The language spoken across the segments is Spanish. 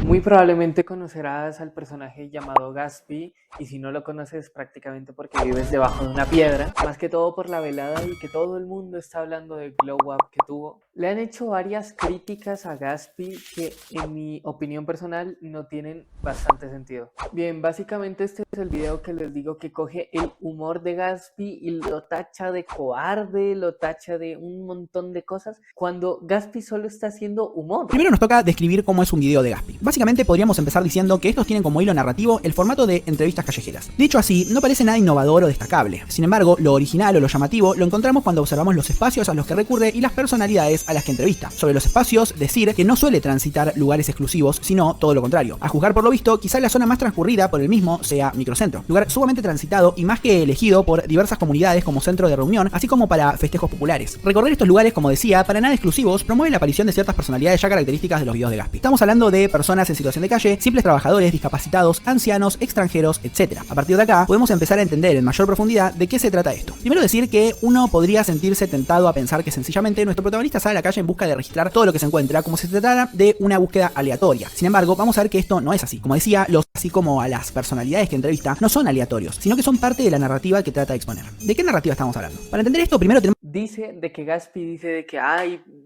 Muy probablemente conocerás al personaje llamado Gatsby, y si no lo conoces prácticamente porque vives debajo de una piedra, más que todo por la velada y que todo el mundo está hablando del glow up que tuvo. Le han hecho varias críticas a Gatsby que en mi opinión personal no tienen bastante sentido. Bien, básicamente este es el video que les digo que coge el humor de Gatsby y lo tacha de cobarde, lo tacha de un montón de cosas, cuando Gatsby solo está haciendo humor. Primero nos toca describir cómo es un video de Gatsby. Básicamente podríamos empezar diciendo que estos tienen como hilo narrativo el formato de entrevistas callejeras. Dicho así, no parece nada innovador o destacable. Sin embargo, lo original o lo llamativo lo encontramos cuando observamos los espacios a los que recurre y las personalidades a las que entrevista. Sobre los espacios, decir que no suele transitar lugares exclusivos, sino todo lo contrario. A juzgar por lo visto, quizá la zona más transcurrida por el mismo sea Microcentro, lugar sumamente transitado y más que elegido por diversas comunidades como centro de reunión, así como para festejos populares. Recorrer estos lugares, como decía, para nada exclusivos, promueve la aparición de ciertas personalidades ya características de los videos de Gatsby. Estamos hablando de personas en situación de calle, simples trabajadores, discapacitados, ancianos, extranjeros, etc. A partir de acá, podemos empezar a entender en mayor profundidad de qué se trata esto. Primero decir que uno podría sentirse tentado a pensar que sencillamente nuestro protagonista sale a la calle en busca de registrar todo lo que se encuentra, como si se tratara de una búsqueda aleatoria. Sin embargo, vamos a ver que esto no es así. Como decía, así como a las personalidades que entrevista, no son aleatorios, sino que son parte de la narrativa que trata de exponer. ¿De qué narrativa estamos hablando? Para entender esto, primero tenemos... Dice de que Gatsby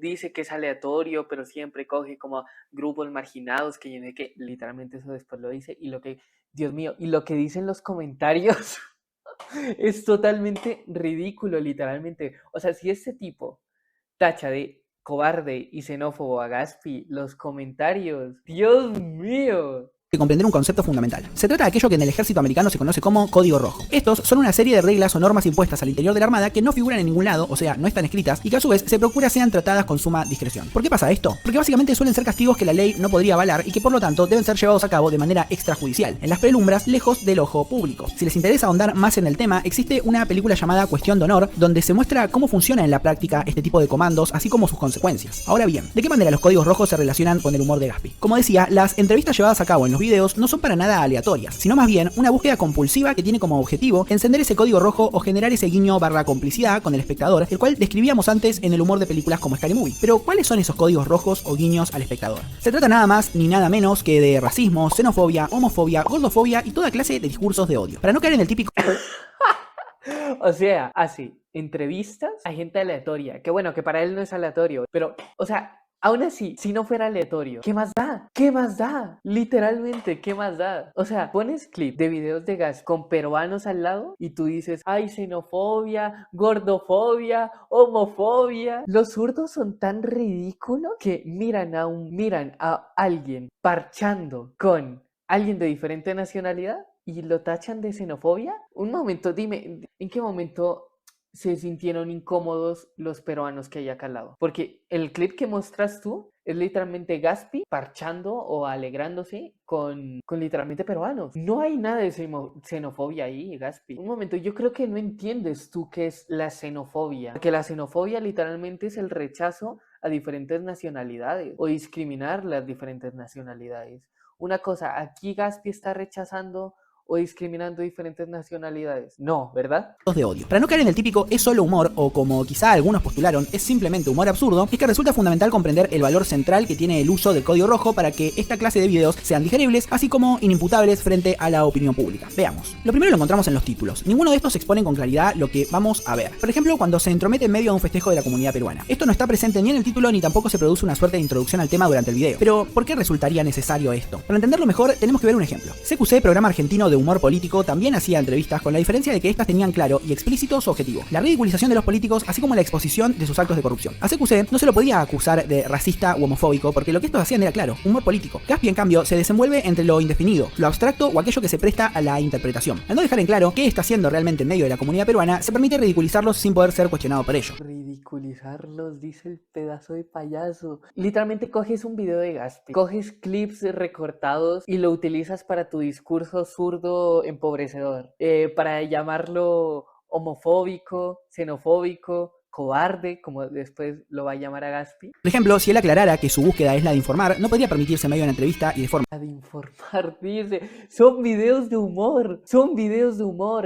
dice que es aleatorio, pero siempre coge como grupos marginados, que literalmente eso después lo dice, y Dios mío, y lo que dicen los comentarios es totalmente ridículo, literalmente. O sea, si este tipo tacha de cobarde y xenófobo a Gatsby, los comentarios, Dios mío. Que comprender un concepto fundamental. Se trata de aquello que en el ejército americano se conoce como código rojo. Estos son una serie de reglas o normas impuestas al interior de la armada que no figuran en ningún lado, o sea, no están escritas, y que a su vez se procura sean tratadas con suma discreción. ¿Por qué pasa esto? Porque básicamente suelen ser castigos que la ley no podría avalar y que por lo tanto deben ser llevados a cabo de manera extrajudicial, en las penumbras, lejos del ojo público. Si les interesa ahondar más en el tema, existe una película llamada Cuestión de Honor, donde se muestra cómo funciona en la práctica este tipo de comandos, así como sus consecuencias. Ahora bien, ¿de qué manera los códigos rojos se relacionan con el humor de Gatsby? Como decía, las entrevistas llevadas a cabo en los videos no son para nada aleatorias, sino más bien una búsqueda compulsiva que tiene como objetivo encender ese código rojo o generar ese guiño / complicidad con el espectador, el cual describíamos antes en el humor de películas como Scary Movie. Pero ¿cuáles son esos códigos rojos o guiños al espectador? Se trata nada más ni nada menos que de racismo, xenofobia, homofobia, gordofobia y toda clase de discursos de odio. Para no caer en el típico... O sea, así, entrevistas a gente aleatoria, que bueno, que para él no es aleatorio, pero, o sea, aún así, si no fuera aleatorio, ¿qué más da? ¿Qué más da? Literalmente, ¿qué más da? O sea, pones clip de videos de gas con peruanos al lado y tú dices, ay, xenofobia, gordofobia, homofobia. Los zurdos son tan ridículos que miran a alguien parchando con alguien de diferente nacionalidad y lo tachan de xenofobia. Un momento, dime, ¿en qué momento se sintieron incómodos los peruanos que hay acá al lado? Porque el clip que muestras tú es literalmente Gatsby parchando o alegrándose con literalmente peruanos. No hay nada de xenofobia ahí, Gatsby. Un momento, yo creo que no entiendes tú qué es la xenofobia. Porque la xenofobia literalmente es el rechazo a diferentes nacionalidades o discriminar las diferentes nacionalidades. Una cosa, aquí Gatsby está rechazando o discriminando diferentes nacionalidades. No, ¿verdad? De odio. Para no caer en el típico es solo humor, o como quizá algunos postularon, es simplemente humor absurdo, es que resulta fundamental comprender el valor central que tiene el uso del código rojo para que esta clase de videos sean digeribles, así como inimputables frente a la opinión pública. Veamos. Lo primero lo encontramos en los títulos. Ninguno de estos expone con claridad lo que vamos a ver. Por ejemplo, cuando se entromete en medio de un festejo de la comunidad peruana. Esto no está presente ni en el título ni tampoco se produce una suerte de introducción al tema durante el video. Pero, ¿por qué resultaría necesario esto? Para entenderlo mejor, tenemos que ver un ejemplo. CQC, programa argentino de humor político, también hacía entrevistas con la diferencia de que estas tenían claro y explícito su objetivo: la ridiculización de los políticos, así como la exposición de sus actos de corrupción. A CQC no se lo podía acusar de racista u homofóbico, porque lo que estos hacían era claro, humor político. Gatsby, en cambio, se desenvuelve entre lo indefinido, lo abstracto o aquello que se presta a la interpretación. Al no dejar en claro qué está haciendo realmente en medio de la comunidad peruana, se permite ridiculizarlos sin poder ser cuestionado por ello. Ridiculizarlos, dice el pedazo de payaso. Literalmente coges un video de Gatsby, coges clips recortados y lo utilizas para tu discurso zurdo empobrecedor, para llamarlo homofóbico, xenofóbico, cobarde, como después lo va a llamar a Gaspi. Por ejemplo, si él aclarara que su búsqueda es la de informar, no podría permitirse en medio de una entrevista y de forma La de informar, dice, son videos de humor,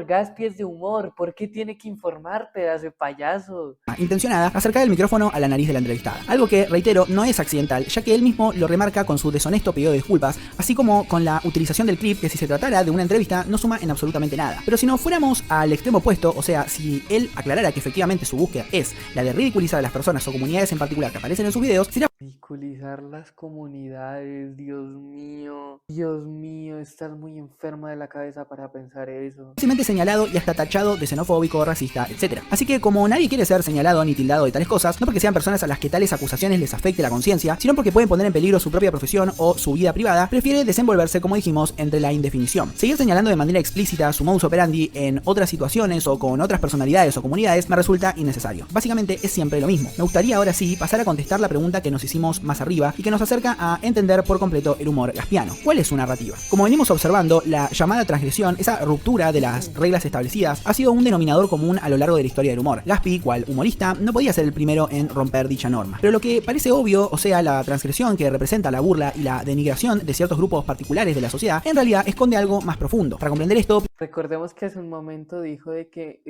Gaspi es de humor, ¿por qué tiene que informar, pedazo de payaso? intencionada acercar el micrófono a la nariz de la entrevistada. Algo que, reitero, no es accidental, ya que él mismo lo remarca con su deshonesto pedido de disculpas, así como con la utilización del clip que si se tratara de una entrevista no suma en absolutamente nada. Pero si nos fuéramos al extremo opuesto, o sea, si él aclarara que efectivamente su búsqueda es la de ridiculizar a las personas o comunidades en particular que aparecen en sus videos, sería Ridiculizar las comunidades, Dios mío, estás muy enferma de la cabeza para pensar eso. fácilmente señalado y hasta tachado de xenofóbico, racista, etc. Así que como nadie quiere ser señalado ni tildado de tales cosas, no porque sean personas a las que tales acusaciones les afecte la conciencia, sino porque pueden poner en peligro su propia profesión o su vida privada, prefiere desenvolverse, como dijimos, entre la indefinición. Seguir señalando de manera explícita su modus operandi en otras situaciones o con otras personalidades o comunidades me resulta innecesario. Básicamente es siempre lo mismo. Me gustaría ahora sí pasar a contestar la pregunta que nos hicimos más arriba y que nos acerca a entender por completo el humor gaspiano. ¿Cuál es su narrativa? Como venimos observando, la llamada transgresión, esa ruptura de las reglas establecidas, ha sido un denominador común a lo largo de la historia del humor. Gaspi, cual humorista, no podía ser el primero en romper dicha norma. Pero lo que parece obvio, o sea, la transgresión que representa la burla y la denigración de ciertos grupos particulares de la sociedad, en realidad esconde algo más profundo. Para comprender esto, recordemos que hace un momento dijo de que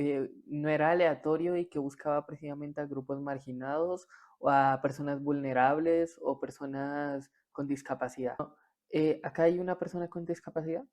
no era aleatorio y que buscaba precisamente a grupos marginados o a personas vulnerables o personas con discapacidad. ¿Acá hay una persona con discapacidad?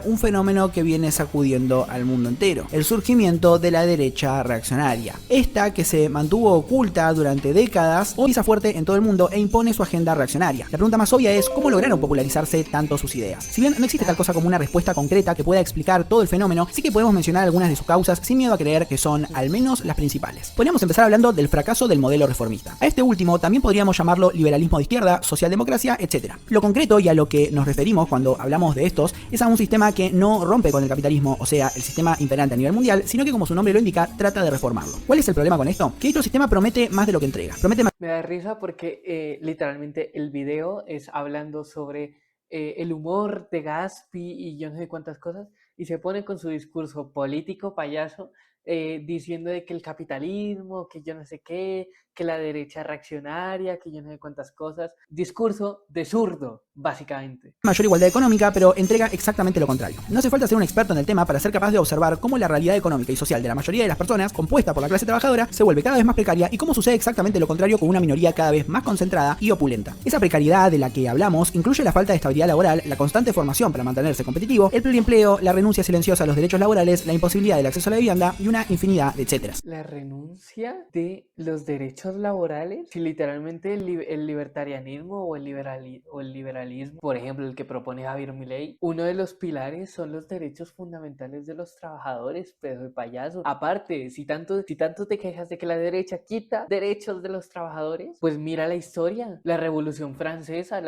un fenómeno que viene sacudiendo al mundo entero, el surgimiento de la derecha reaccionaria. Esta, que se mantuvo oculta durante décadas, hoy pisa fuerte en todo el mundo e impone su agenda reaccionaria. La pregunta más obvia es ¿cómo lograron popularizarse tanto sus ideas? Si bien no existe tal cosa como una respuesta concreta que pueda explicar todo el fenómeno, sí que podemos mencionar algunas de sus causas sin miedo a creer que son al menos las principales. Podríamos empezar hablando del fracaso del modelo reformista. A este último también podríamos llamarlo liberalismo de izquierda, socialdemocracia, etc. Lo concreto y a lo que nos referimos cuando hablamos de estos es a un sistema que no rompe con el capitalismo, o sea, el sistema imperante a nivel mundial, sino que, como su nombre lo indica, trata de reformarlo. ¿Cuál es el problema con esto? Que dicho sistema promete más de lo que entrega. Promete más. Me da risa porque literalmente el video es hablando sobre el humor de Gaspi y yo no sé cuántas cosas, y se pone con su discurso político payaso diciendo de que el capitalismo, que yo no sé qué, que la derecha reaccionaria, que yo no sé cuántas cosas. Discurso de zurdo, básicamente. Mayor igualdad económica, pero entrega exactamente lo contrario. No hace falta ser un experto en el tema para ser capaz de observar cómo la realidad económica y social de la mayoría de las personas, compuesta por la clase trabajadora, se vuelve cada vez más precaria y cómo sucede exactamente lo contrario con una minoría cada vez más concentrada y opulenta. Esa precariedad de la que hablamos incluye la falta de estabilidad laboral, la constante formación para mantenerse competitivo, el pluriempleo, la renuncia silenciosa a los derechos laborales, la imposibilidad del acceso a la vivienda y una infinidad de etcéteras. La renuncia de los derechos laborales, si literalmente el libertarianismo o el liberalismo, por ejemplo, el que propone Javier Milei, uno de los pilares son los derechos fundamentales de los trabajadores, pedazo de payaso. Aparte, si tanto te quejas de que la derecha quita derechos de los trabajadores, pues mira la historia. La Revolución Francesa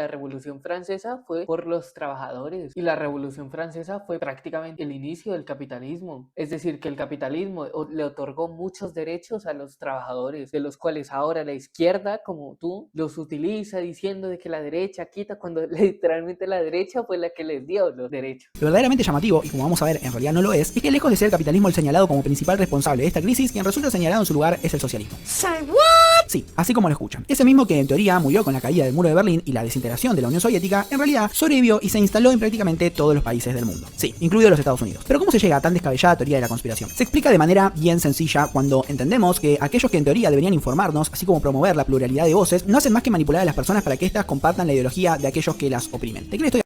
fue por los trabajadores y la Revolución Francesa fue prácticamente el inicio del capitalismo. Es decir, que el capitalismo le otorgó muchos derechos a los trabajadores, de los cuales ahora la izquierda, como tú, los utiliza diciendo de que la derecha quita, cuando literalmente la derecha fue la que les dio los derechos. Lo verdaderamente llamativo, y como vamos a ver en realidad no lo es que lejos de ser el capitalismo el señalado como principal responsable de esta crisis, quien resulta señalado en su lugar es el socialismo. Sí, así como lo escuchan. Ese mismo que en teoría murió con la caída del muro de Berlín y la desintegración de la Unión Soviética, en realidad sobrevivió y se instaló en prácticamente todos los países del mundo. Sí, incluidos los Estados Unidos. Pero ¿cómo se llega a tan descabellada teoría de la conspiración? Se explica de manera bien sencilla cuando entendemos que aquellos que en teoría deberían informarnos, así como promover la pluralidad de voces, no hacen más que manipular a las personas para que éstas compartan la ideología de aquellos que las oprimen. ¿De qué le estoy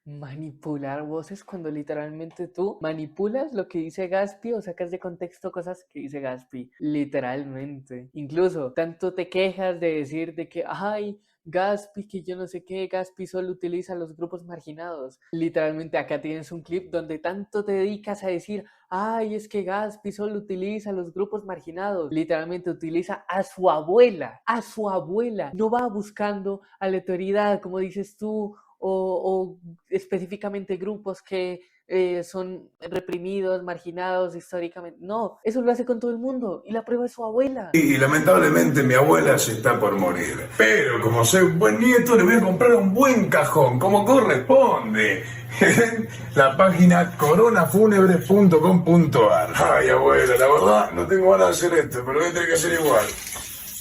Manipular voces cuando literalmente tú manipulas lo que dice Gaspi o sacas de contexto cosas que dice Gaspi, literalmente. Incluso tanto te quejas de decir de que, ay, Gaspi, que yo no sé qué, Gaspi solo utiliza los grupos marginados. Literalmente acá tienes un clip donde tanto te dedicas a decir, ay, es que Gaspi solo utiliza los grupos marginados. Literalmente utiliza a su abuela, no va buscando aleatoriedad, como dices tú, o específicamente grupos que son reprimidos, marginados históricamente. No, eso lo hace con todo el mundo y la prueba es su abuela. Y lamentablemente mi abuela se está por morir. Pero como soy un buen nieto, le voy a comprar un buen cajón, como corresponde. La página coronafunebres.com.ar. Ay, abuela, la verdad, no tengo ganas de hacer esto, pero voy a tener que hacer igual.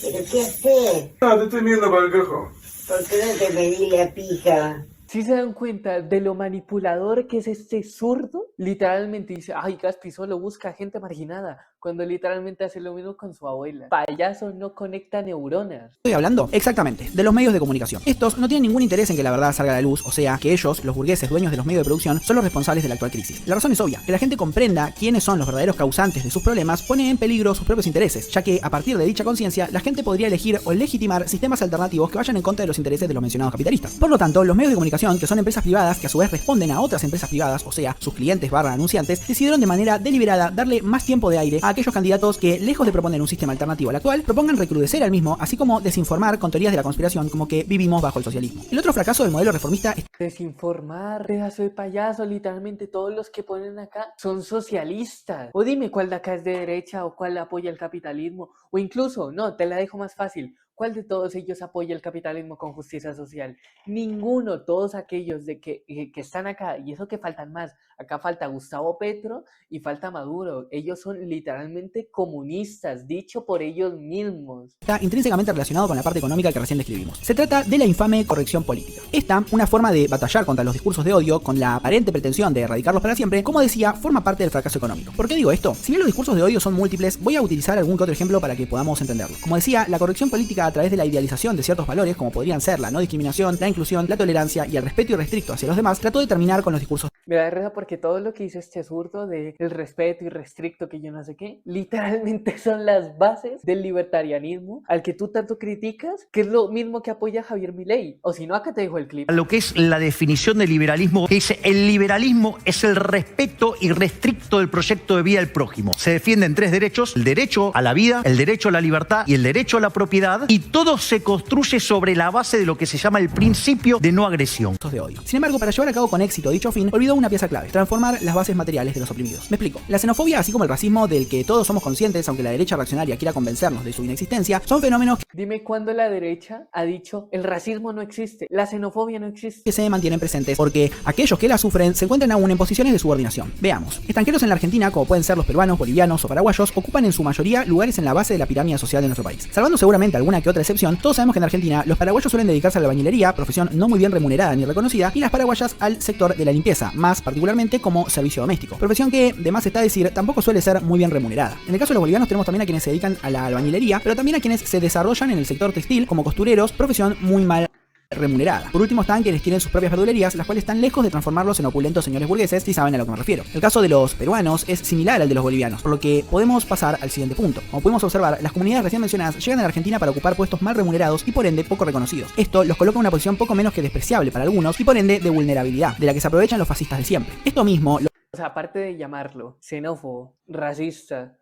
¿Pero qué haces? No, te estoy viendo para el cajón. ¿Por qué no te medí la pija? Si se dan cuenta de lo manipulador que es este zurdo, literalmente dice, ay, Gaspi solo busca gente marginada, cuando literalmente hace lo mismo con su abuela. Payaso no conecta neuronas. ¿Estoy hablando? Exactamente, de los medios de comunicación. Estos no tienen ningún interés en que la verdad salga a la luz, o sea, que ellos, los burgueses dueños de los medios de producción, son los responsables de la actual crisis. La razón es obvia, que la gente comprenda quiénes son los verdaderos causantes de sus problemas pone en peligro sus propios intereses, ya que a partir de dicha conciencia, la gente podría elegir o legitimar sistemas alternativos que vayan en contra de los intereses de los mencionados capitalistas. Por lo tanto, los medios de comunicación, que son empresas privadas que a su vez responden a otras empresas privadas, o sea, sus clientes / anunciantes, decidieron de manera deliberada darle más tiempo de aire a aquellos candidatos que, lejos de proponer un sistema alternativo al actual, propongan recrudecer al mismo, así como desinformar con teorías de la conspiración como que vivimos bajo el socialismo. El otro fracaso del modelo reformista es Desinformar, pedazo de payaso, literalmente todos los que ponen acá son socialistas. O dime cuál de acá es de derecha o cuál apoya el capitalismo. O incluso, no, te la dejo más fácil. ¿Cuál de todos ellos apoya el capitalismo con justicia social? Ninguno, todos aquellos que están acá, y eso que faltan más. Acá falta Gustavo Petro y falta Maduro. Ellos son literalmente comunistas, dicho por ellos mismos. está intrínsecamente relacionado con la parte económica que recién describimos. Se trata de la infame corrección política. Esta, una forma de batallar contra los discursos de odio con la aparente pretensión de erradicarlos para siempre, como decía, forma parte del fracaso económico. ¿Por qué digo esto? Si bien los discursos de odio son múltiples, voy a utilizar algún que otro ejemplo para que podamos entenderlo. Como decía, la corrección política a través de la idealización de ciertos valores, como podrían ser la no discriminación, la inclusión, la tolerancia y el respeto irrestricto hacia los demás, trató de terminar con los discursos. Me da risa porque todo lo que hizo este zurdo de el respeto irrestricto que yo no sé qué, literalmente son las bases del libertarianismo al que tú tanto criticas, que es lo mismo que apoya Javier Milei. O si no, acá te dejo el clip. Lo que es la definición de liberalismo, que dice el liberalismo es el respeto irrestricto del proyecto de vida del prójimo. Se defienden tres derechos: el derecho a la vida, el derecho a la libertad y el derecho a la propiedad, y todo se construye sobre la base de lo que se llama el principio de no agresión. De odio. Sin embargo, para llevar a cabo con éxito dicho fin, olvidó una pieza clave: transformar las bases materiales de los oprimidos. Me explico. La xenofobia, así como el racismo del que todos somos conscientes, aunque la derecha reaccionaria quiera convencernos de su inexistencia, son fenómenos Dime cuándo la derecha ha dicho el racismo no existe, la xenofobia no existe. que se mantienen presentes porque aquellos que la sufren se encuentran aún en posiciones de subordinación. Veamos. Extranjeros en la Argentina, como pueden ser los peruanos, bolivianos o paraguayos, ocupan en su mayoría lugares en la base de la pirámide social de nuestro país. Salvando seguramente alguna que otra excepción, todos sabemos que en Argentina los paraguayos suelen dedicarse a la albañilería, profesión no muy bien remunerada ni reconocida, y las paraguayas al sector de la limpieza, más particularmente como servicio doméstico. Profesión que, de más está decir, tampoco suele ser muy bien remunerada. En el caso de los bolivianos tenemos también a quienes se dedican a la albañilería, pero también a quienes se desarrollan en el sector textil como costureros, profesión muy mal remunerada. Por último están quienes tienen sus propias verdulerías, las cuales están lejos de transformarlos en opulentos señores burgueses, si saben a lo que me refiero. El caso de los peruanos es similar al de los bolivianos, por lo que podemos pasar al siguiente punto. Como pudimos observar, las comunidades recién mencionadas llegan a la Argentina para ocupar puestos mal remunerados y por ende poco reconocidos. Esto los coloca en una posición poco menos que despreciable para algunos y por ende de vulnerabilidad, de la que se aprovechan los fascistas de siempre. Esto mismo O sea, aparte de llamarlo xenófobo, racista,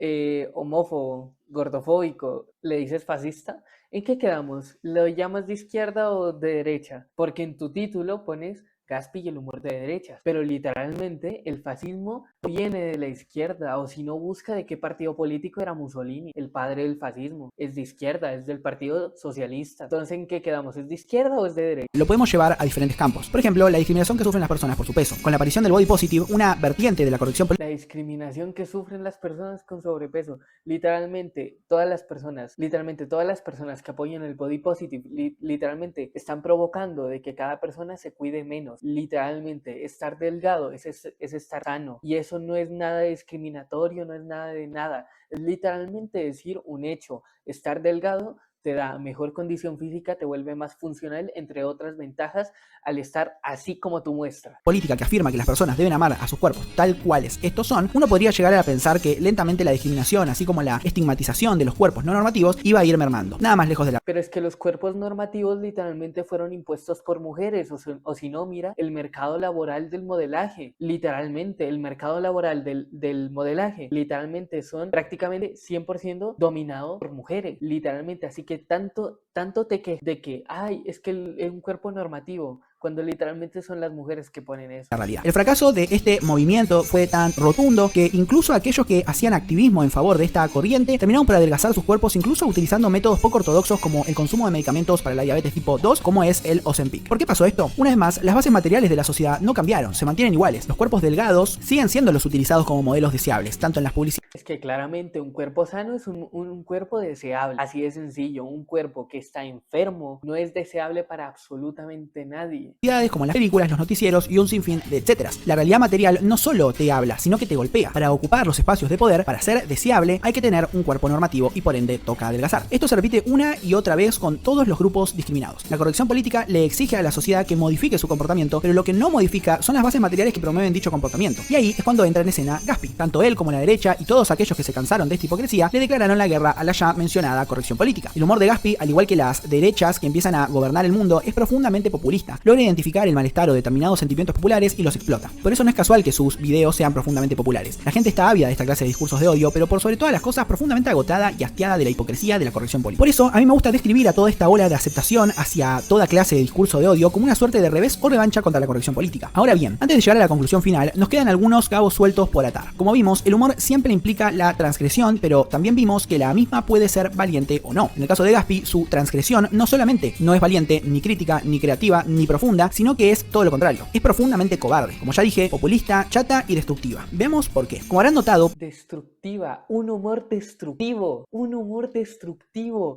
homófobo, gordofóbico, ¿le dices fascista? ¿En qué quedamos? ¿Lo llamas de izquierda o de derecha? Porque en tu título pones Gaspi y el humor de derechas, pero literalmente el fascismo viene de la izquierda, o si no, busca de qué partido político era Mussolini, el padre del fascismo. Es de izquierda, es del Partido Socialista. Entonces, ¿en qué quedamos? ¿Es de izquierda o es de derecha? lo podemos llevar a diferentes campos. Por ejemplo, la discriminación que sufren las personas por su peso. Con la aparición del body positive, una vertiente de la corrección política La discriminación que sufren las personas con sobrepeso. Literalmente todas las personas que apoyan el body positive, literalmente están provocando de que cada persona se cuide menos. Literalmente, estar delgado es estar sano. Y eso no es nada discriminatorio, no es nada de nada. Es literalmente decir un hecho. Estar delgado te da mejor condición física, te vuelve más funcional, entre otras ventajas, al estar así como tú muestras. política que afirma que las personas deben amar a sus cuerpos tal cuales estos son, uno podría llegar a pensar que lentamente la discriminación, así como la estigmatización de los cuerpos no normativos, iba a ir mermando. Nada más lejos de la Pero es que los cuerpos normativos literalmente fueron impuestos por mujeres, o si no, mira, el mercado laboral del modelaje, literalmente, el mercado laboral del modelaje, literalmente son prácticamente 100% dominado por mujeres, literalmente, así que tanto tanto de que, ay, es que es un cuerpo normativo, cuando literalmente son las mujeres que ponen eso. La realidad. El fracaso de este movimiento fue tan rotundo que incluso aquellos que hacían activismo en favor de esta corriente terminaron por adelgazar sus cuerpos, incluso utilizando métodos poco ortodoxos como el consumo de medicamentos para la diabetes tipo 2, como es el Ozempic. ¿Por qué pasó esto? Una vez más, las bases materiales de la sociedad no cambiaron, se mantienen iguales. Los cuerpos delgados siguen siendo los utilizados como modelos deseables, tanto en las publicidades. Es que claramente un cuerpo sano es un cuerpo deseable. Así de sencillo, un cuerpo que está enfermo no es deseable para absolutamente nadie. Como en las películas, los noticieros y un sinfín de etcéteras. La realidad material no solo te habla, sino que te golpea. Para ocupar los espacios de poder, para ser deseable, hay que tener un cuerpo normativo y por ende toca adelgazar. Esto se repite una y otra vez con todos los grupos discriminados. La corrección política le exige a la sociedad que modifique su comportamiento, pero lo que no modifica son las bases materiales que promueven dicho comportamiento. Y ahí es cuando entra en escena Gaspi. Tanto él como la derecha y todos aquellos que se cansaron de esta hipocresía le declararon la guerra a la ya mencionada corrección política. El humor de Gaspi, al igual que las derechas que empiezan a gobernar el mundo, es profundamente populista. Logra identificar el malestar o determinados sentimientos populares y los explota. Por eso no es casual que sus videos sean profundamente populares. La gente está ávida de esta clase de discursos de odio, pero por sobre todas las cosas profundamente agotada y hastiada de la hipocresía de la corrección política. Por eso a mí me gusta describir a toda esta ola de aceptación hacia toda clase de discurso de odio como una suerte de revés o revancha contra la corrección política. Ahora bien, antes de llegar a la conclusión final, nos quedan algunos cabos sueltos por atar. Como vimos, el humor siempre implica la transgresión, pero también vimos que la misma puede ser valiente o no. En el caso de Gaspi, su transgresión no solamente no es valiente, ni crítica, ni creativa, ni profunda, sino que es todo lo contrario. Es profundamente cobarde, como ya dije, populista, chata y destructiva. Vemos por qué. Como habrán notado, Destructiva, un humor destructivo.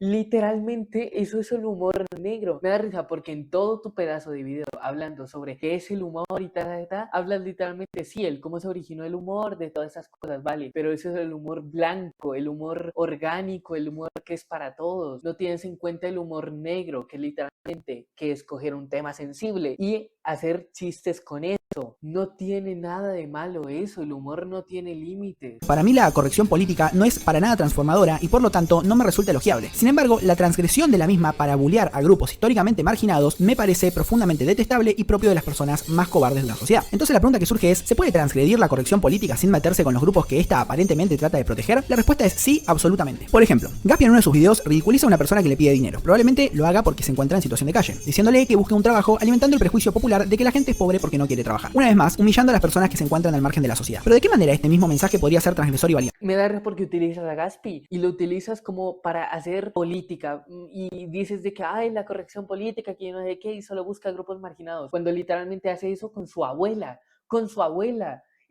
Literalmente eso es el humor negro. Me da risa porque en todo tu pedazo de video hablando sobre qué es el humor y tal, hablas literalmente, sí, el cómo se originó el humor, de todas esas cosas, vale, pero eso es el humor blanco, el humor orgánico, el humor que es para todos. No tienes en cuenta el humor negro, que literalmente que escoger un tema sensible y hacer chistes con eso. No tiene nada de malo eso, el humor no tiene límites. para mí la corrección política no es para nada transformadora y por lo tanto no me resulta elogiable. Sin embargo, la transgresión de la misma para bullear a grupos históricamente marginados me parece profundamente detestable y propio de las personas más cobardes de una sociedad. Entonces la pregunta que surge es, ¿se puede transgredir la corrección política sin meterse con los grupos que esta aparentemente trata de proteger? La respuesta es sí, absolutamente. Por ejemplo, Gaspi en uno de sus videos ridiculiza a una persona que le pide dinero. Probablemente lo haga porque se encuentra en situación de calle, diciéndole que busque un trabajo, alimentando el prejuicio popular de que la gente es pobre porque no quiere trabajar. Una vez más, humillando a las personas que se encuentran al margen de la sociedad. Pero ¿de qué manera este mismo mensaje podría ser transgresor y valiente? Me da risa porque utilizas a Gaspi y lo utilizas como para hacer política y dices de que ay, la corrección política, que no sé qué, y solo busca grupos marginados, cuando literalmente hace eso con su abuela,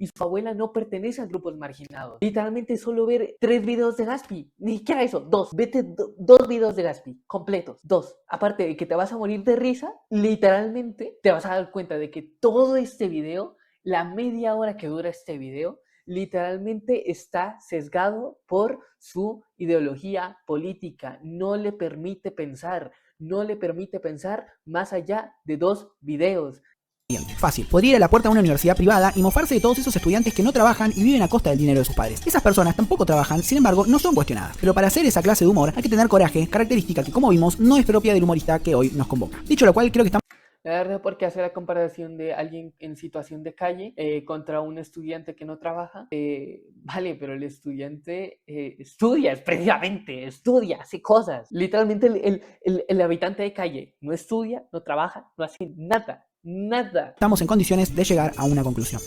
y su abuela no pertenece a grupos marginados. Literalmente solo ver 3 videos de Gaspi, ni siquiera eso, 2, vete 2 videos de Gaspi, completos, 2. Aparte de que te vas a morir de risa, literalmente te vas a dar cuenta de que todo este video, la media hora que dura este video, literalmente está sesgado por su ideología política. No le permite pensar más allá de 2 videos. Fácil. Podría ir a la puerta de una universidad privada y mofarse de todos esos estudiantes que no trabajan y viven a costa del dinero de sus padres. Esas personas tampoco trabajan, sin embargo, no son cuestionadas. Pero para hacer esa clase de humor hay que tener coraje, característica que, como vimos, no es propia del humorista que hoy nos convoca. Dicho lo cual, creo que estamos... La verdad, porque hacer la comparación de alguien en situación de calle contra un estudiante que no trabaja, vale, pero el estudiante estudia, precisamente, estudia, hace cosas. Literalmente el habitante de calle no estudia, no trabaja, no hace nada. Estamos en condiciones de llegar a una conclusión.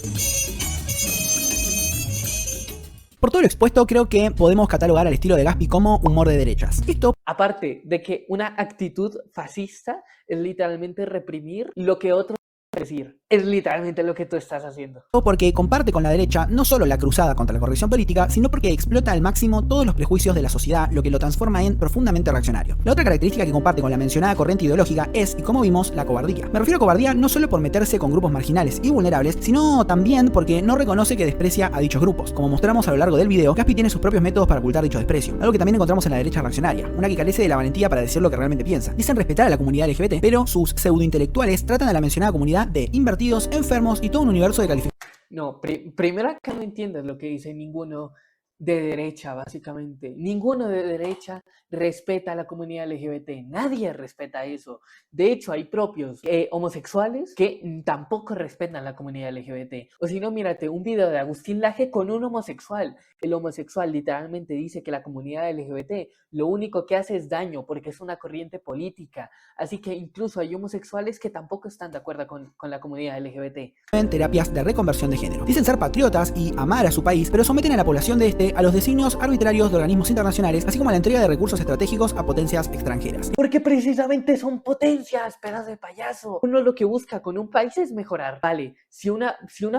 Por todo lo expuesto, creo que podemos catalogar al estilo de Gaspi como humor de derechas. Esto, aparte de que una actitud fascista es literalmente reprimir lo que otros decir, es literalmente lo que tú estás haciendo. Porque comparte con la derecha no solo la cruzada contra la corrección política, sino porque explota al máximo todos los prejuicios de la sociedad, lo que lo transforma en profundamente reaccionario. La otra característica que comparte con la mencionada corriente ideológica es, y como vimos, la cobardía. Me refiero a cobardía no solo por meterse con grupos marginales y vulnerables, sino también porque no reconoce que desprecia a dichos grupos. Como mostramos a lo largo del video, Gaspi tiene sus propios métodos para ocultar dicho desprecio, algo que también encontramos en la derecha reaccionaria, una que carece de la valentía para decir lo que realmente piensa. Dicen respetar a la comunidad LGBT, pero sus pseudointelectuales tratan a la mencionada comunidad de invertidos, enfermos y todo un universo de calificaciones. No, primero acá no entiendes lo que dice ninguno de derecha, básicamente. Ninguno de derecha respeta a la comunidad LGBT. Nadie respeta eso. De hecho, hay propios homosexuales que tampoco respetan a la comunidad LGBT. O si no, mírate un video de Agustín Laje con un homosexual. El homosexual literalmente dice que la comunidad LGBT lo único que hace es daño porque es una corriente política. Así que incluso hay homosexuales que tampoco están de acuerdo con la comunidad LGBT. En terapias de reconversión de género. Dicen ser patriotas y amar a su país, pero someten a la población de este a los designios arbitrarios de organismos internacionales, así como a la entrega de recursos estratégicos a potencias extranjeras. Porque precisamente son potencias, pedazo de payaso. Uno lo que busca con un país es mejorar. Vale, si una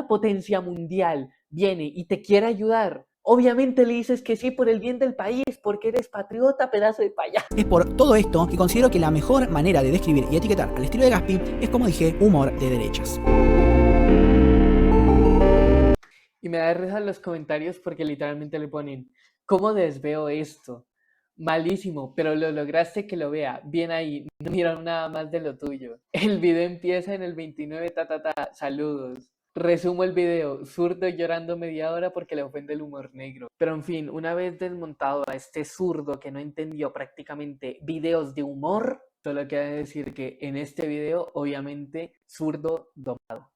potencia mundial viene y te quiere ayudar, obviamente le dices que sí por el bien del país, porque eres patriota, pedazo de payaso. Es por todo esto que considero que la mejor manera de describir y etiquetar al estilo de Gaspi es, como dije, humor de derechas. Y me da risa los comentarios porque literalmente le ponen, ¿cómo desveo esto? Malísimo, pero lo lograste que lo vea. Bien ahí, no miraron nada más de lo tuyo. El video empieza en el 29, saludos. Resumo el video, zurdo llorando media hora porque le ofende el humor negro. Pero en fin, una vez desmontado a este zurdo que no entendió prácticamente videos de humor, solo queda decir que en este video, obviamente, zurdo domado.